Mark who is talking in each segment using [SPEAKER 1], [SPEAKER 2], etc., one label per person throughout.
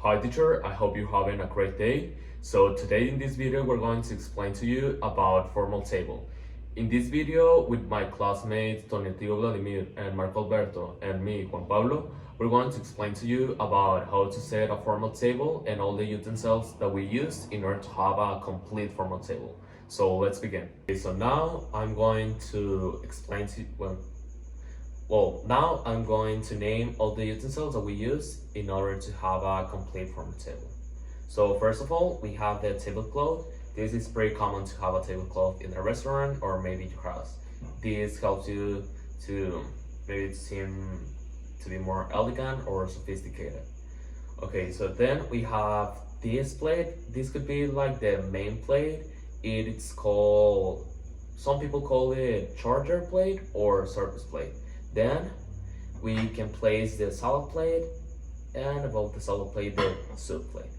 [SPEAKER 1] Hi teacher, I hope you're having a great day. So today in this video we're going to explain to you about formal table. In this video with my classmates Tonetio Vladimir and Marco Alberto and me Juan Pablo, we're going to explain to you about how to set a formal table and all the utensils that we use in order to have a complete formal table. So let's begin. Okay, so now I'm going to explain to you, now I'm going to name all the utensils that we use in order to have a complete formal table. So first of all, we have the tablecloth. This is pretty common to have a tablecloth in a restaurant or maybe your house. This helps you to maybe seem to be more elegant or sophisticated. Okay, so then we have this plate. This could be like the main plate. It's called, some people call it charger plate or service plate. Then we can place the salad plate, and above the salad plate the soup plate.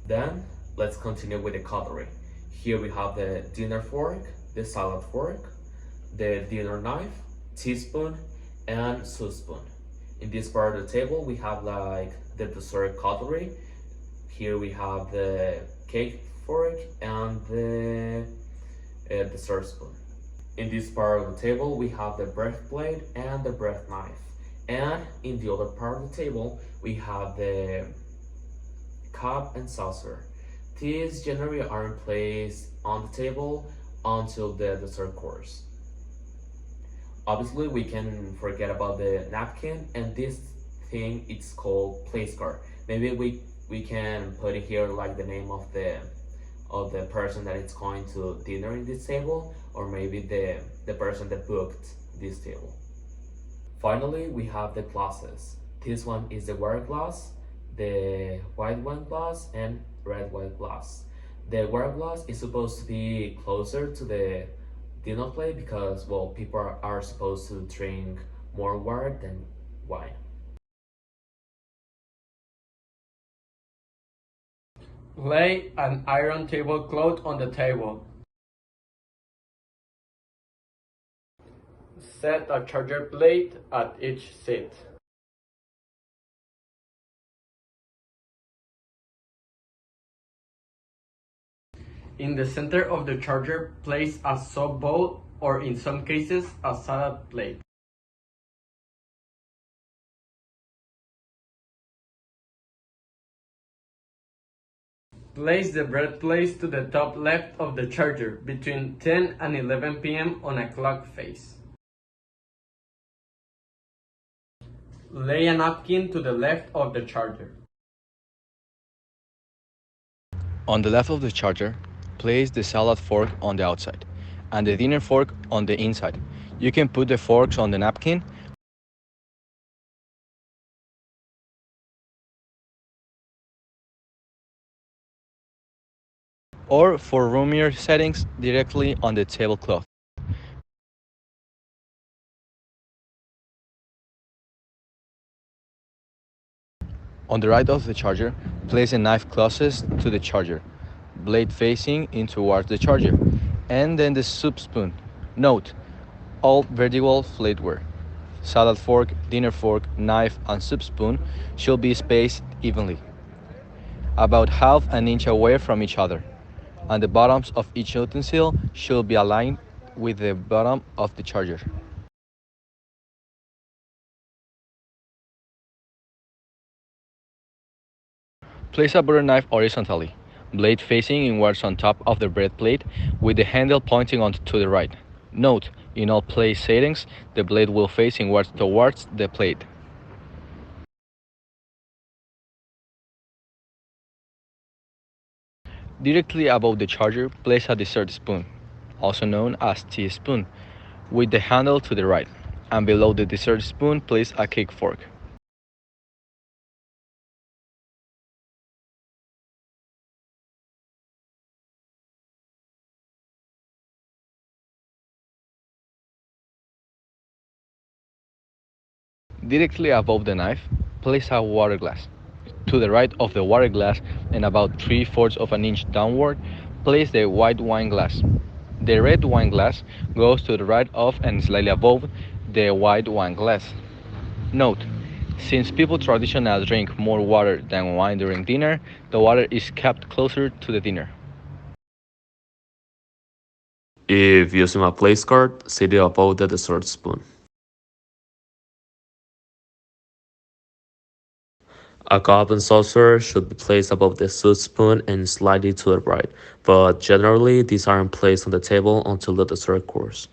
[SPEAKER 1] Then let's continue with the cutlery. Here we have the dinner fork, the salad fork, the dinner knife, teaspoon, and soup spoon. In this part of the table we have like the dessert cutlery. Here we have the cake fork and the dessert spoon. In this part of the table, we have the bread plate and the bread knife. And in the other part of the table, we have the cup and saucer. These generally aren't placed on the table until the dessert course. Obviously, we can forget about the napkin, and this thing it's called place card. Maybe we can put it here like the name of the person that is going to dinner in this table, or maybe the person that booked this table. Finally, we have the glasses. This one is the water glass, the white wine glass, and red wine glass. The water glass is supposed to be closer to the dinner plate because, well, people are supposed to drink more water than wine.
[SPEAKER 2] Lay an iron tablecloth on the table. Set a charger plate at each seat. In the center of the charger, place a soap bowl or in some cases a salad plate. Place the bread plate to the top left of the charger between 10 and 11 p.m. on a clock face. Lay a napkin to the left of the charger.
[SPEAKER 3] On the left of the charger, place the salad fork on the outside and the dinner fork on the inside. You can put the forks on the napkin or for roomier settings directly on the tablecloth. On the right of the charger, place the knife closest to the charger, blade facing in towards the charger, and then the soup spoon. Note, all vertical flatware, salad fork, dinner fork, knife, and soup spoon should be spaced evenly, about half an inch away from each other, and the bottoms of each utensil should be aligned with the bottom of the charger. Place a butter knife horizontally, blade facing inwards on top of the bread plate with the handle pointing on to the right. Note, in all place settings, the blade will face inwards towards the plate. Directly above the charger, place a dessert spoon, also known as teaspoon, with the handle to the right, and below the dessert spoon, place a cake fork. Directly above the knife, place a water glass. To the right of the water glass and about 3/4 of an inch downward, place the white wine glass. The red wine glass goes to the right of and slightly above the white wine glass. Note, Since people traditionally drink more water than wine during dinner, the water is kept closer to the dinner.
[SPEAKER 1] If using a place card, sit it above the dessert spoon. A cup and saucer should be placed above the soup spoon and slightly to the right, but generally these aren't placed on the table until the dessert course.